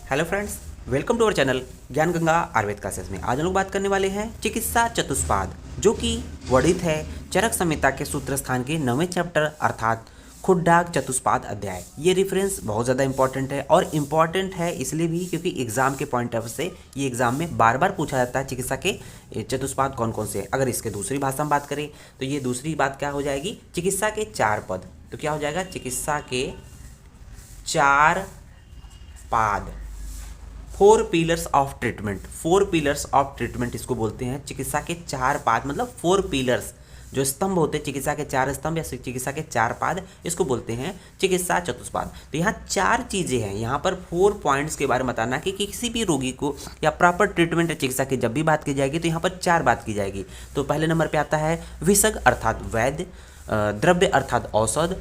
Hello friends, welcome to our channel Gyan Ganga Ayurveda classes में। आज हम लोग बात करने वाले हैं चिकित्सा चतुष्पाद, जो कि वर्णित है चरक संहिता के सूत्र स्थान के 9वें चैप्टर अर्थात खुड्डाग चतुष्पाद अध्याय। ये रेफरेंस बहुत ज़्यादा इंपॉर्टेंट है, और इम्पॉर्टेंट है इसलिए भी क्योंकि एग्जाम के पॉइंट ऑफ से ये एग्जाम में बार बार पूछा जाता है चिकित्सा के चतुष्पाद कौन कौन से हैं। अगर इसके दूसरी भाषा में बात करें तो ये दूसरी बात क्या हो जाएगी, चिकित्सा के 4 पद। तो क्या हो जाएगा, चिकित्सा के 4 पाद, 4 pillars of treatment. 4 pillars of treatment इसको बोलते हैं। चिकित्सा के 4 पाद मतलब 4 पिलर्स, जो स्तंभ होते हैं चिकित्सा के 4 स्तंभ या चिकित्सा के 4 पाद, इसको बोलते हैं चिकित्सा चतुष्पाद। तो यहाँ 4 चीज़ें हैं, यहाँ पर 4 पॉइंट्स के बारे में बताना कि किसी भी रोगी को या प्रॉपर ट्रीटमेंट चिकित्सा की जब भी बात की जाएगी तो यहाँ पर 4 बात की जाएगी। तो पहले नंबर पर आता है विषग अर्थात वैद्य, द्रव्य अर्थात औषध,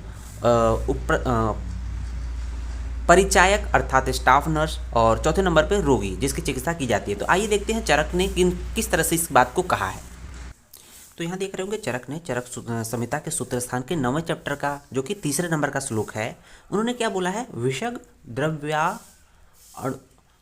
परिचायक अर्थात स्टाफ नर्स, और चौथे नंबर पे रोगी जिसकी चिकित्सा की जाती है। तो आइए देखते हैं चरक ने किस तरह से इस बात को कहा है। तो यहाँ देख रहे होंगे चरक ने चरक संहिता के सूत्र स्थान के 9वें चैप्टर का जो कि तीसरे नंबर का श्लोक है, उन्होंने क्या बोला है, विषग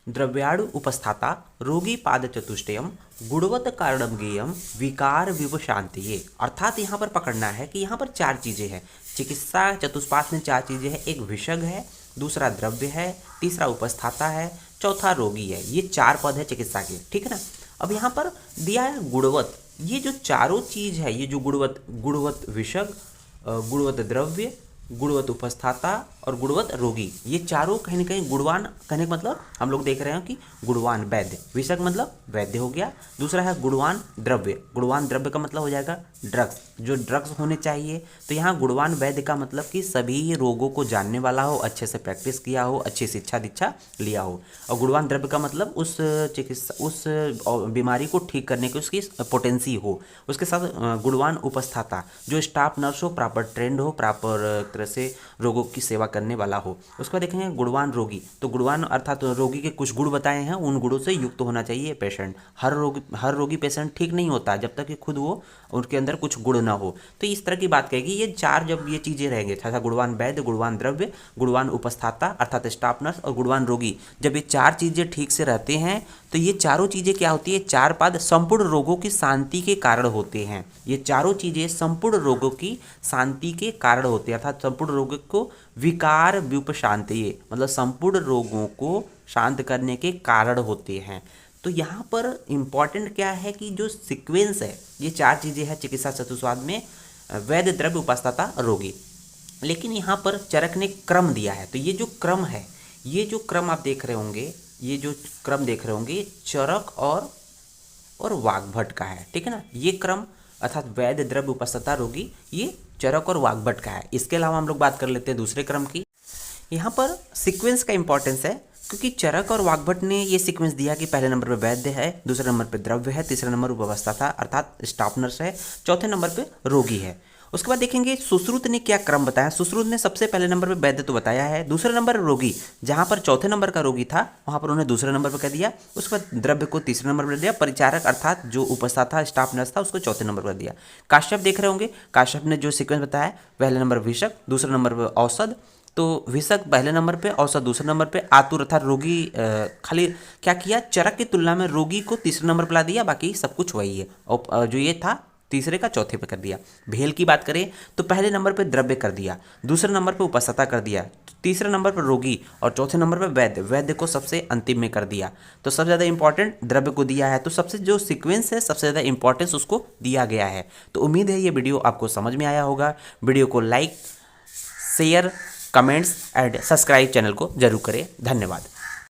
द्रव्याणु उपस्थाता रोगी पाद चतुष्टयम गुणवत कारणम गेयम विकार विवशांति। अर्थात यहाँ पर पकड़ना है कि यहाँ पर 4 चीज़ें हैं। चिकित्सा चतुष्पाद में 4 चीज़ें हैं, एक विषग है, दूसरा द्रव्य है, तीसरा उपस्थाता है, चौथा रोगी है। ये 4 पद है चिकित्सा के, ठीक है ना। अब यहाँ पर दिया है गुणवत। ये जो चारों चीज़ है, ये जो गुणवत विषग, गुणवत द्रव्य, गुणवत उपस्थाता और गुणवत रोगी, ये चारों कहीं ना कहीं गुणवान, कहने का मतलब हम लोग देख रहे हैं कि गुणवान वैद्य, विषग मतलब वैद्य हो गया। दूसरा है गुणवान द्रव्य, गुणवान द्रव्य का मतलब हो जाएगा ड्रग्स, जो ड्रग्स होने चाहिए। तो यहाँ गुणवान वैद्य का मतलब कि सभी रोगों को जानने वाला हो, अच्छे से प्रैक्टिस किया हो, अच्छी शिक्षा दीक्षा लिया हो। और गुणवान द्रव्य का मतलब उस बीमारी को ठीक करने की उसकी पोटेंसी हो। उसके साथ गुणवान उपस्थाता, जो स्टाफ नर्स हो, प्रॉपर ट्रेंड हो, प्रॉपर तरह से रोगों की सेवा करने वाला हो। उसके बाद देखेंगे गुणवान रोगी। तो गुणवान अर्थात रोगी के कुछ गुण बताए हैं, उन गुणों से युक्त होना चाहिए पेशेंट। हर रोगी पेशेंट ठीक नहीं होता जब तक कि खुद वो उनके अंदर कुछ गुण ना हो। तो इस तरह की बात कहेगी। ये 4 जब ये चीज़ें रहेंगे, तथा गुणवान वैद्य, गुणवान द्रव्य, गुणवान उपस्थाता अर्थात स्टाफ नर्स और गुणवान रोगी, जब ये 4 चीज़ें ठीक से रहते हैं तो ये चारों चीज़ें क्या होती है, 4 पाद संपूर्ण रोगों की शांति के कारण होते हैं। ये चारों चीज़ें संपूर्ण रोगों की शांति के कारण होते हैं, अर्थात संपूर्ण रोगों को विकार व्युपशांति, मतलब संपूर्ण रोगों को शांत करने के कारण होते हैं। तो यहाँ पर इम्पॉर्टेंट क्या है कि जो सीक्वेंस है, ये 4 चीज़ें हैं चिकित्सा चतुष्पाद में, वैद्य द्रव्य उपस्थाता रोगी। लेकिन यहाँ पर चरक ने क्रम दिया है। तो ये जो क्रम है, ये जो क्रम आप देख रहे होंगे, ये जो क्रम देख रहे होंगे, चरक और वाग्भट का है, ठीक है ना। ये क्रम अर्थात वैद्य द्रव्य उपस्थाता रोगी, ये चरक और वाग्भट का है। इसके अलावा हम लोग बात कर लेते हैं दूसरे क्रम की। यहाँ पर सीक्वेंस का इंपॉर्टेंस है, क्योंकि चरक और वाग्भट ने ये सीक्वेंस दिया कि पहले नंबर पे वैद्य है, दूसरे नंबर पे द्रव्य है, तीसरे नंबर पर उपस्थाता अर्थात स्टाफ नर्स है, चौथे नंबर पे रोगी है। उसके बाद देखेंगे सुश्रुत ने क्या क्रम बताया। सुश्रुत ने सबसे पहले नंबर पे वैद्य तो बताया है, दूसरे नंबर रोगी, जहाँ पर चौथे नंबर का रोगी था वहाँ पर उन्होंने दूसरे नंबर पर कह दिया। उसके बाद द्रव्य को तीसरे नंबर पर दिया, परिचारक अर्थात जो उपस्थाता स्टाफ नर्स था उसको चौथे नंबर पर दिया। काश्यप देख रहे होंगे, काश्यप ने जो सीक्वेंस बताया, पहले नंबर विषक, दूसरे नंबर पर औषध, तो विषक पहले नंबर पे, औसत दूसरे नंबर पे, आतुर अर्थात रोगी खाली क्या किया, चरक की तुलना में रोगी को तीसरे नंबर पर ला दिया, बाकी सब कुछ वही है। और जो ये था तीसरे का चौथे पे कर दिया। भेल की बात करें तो पहले नंबर पे द्रव्य कर दिया, दूसरे नंबर पे उपस्थाता कर दिया, तीसरे नंबर पर रोगी और चौथे नंबर पर वैद्य। वैद्य को सबसे अंतिम में कर दिया। तो सबसे ज़्यादा इंपॉर्टेंट द्रव्य को दिया है, तो सबसे जो सीक्वेंस है सबसे ज़्यादा इंपॉर्टेंस उसको दिया गया है। तो उम्मीद है ये वीडियो आपको समझ में आया होगा। वीडियो को like, share, comments and subscribe channel को जरूर करें। धन्यवाद।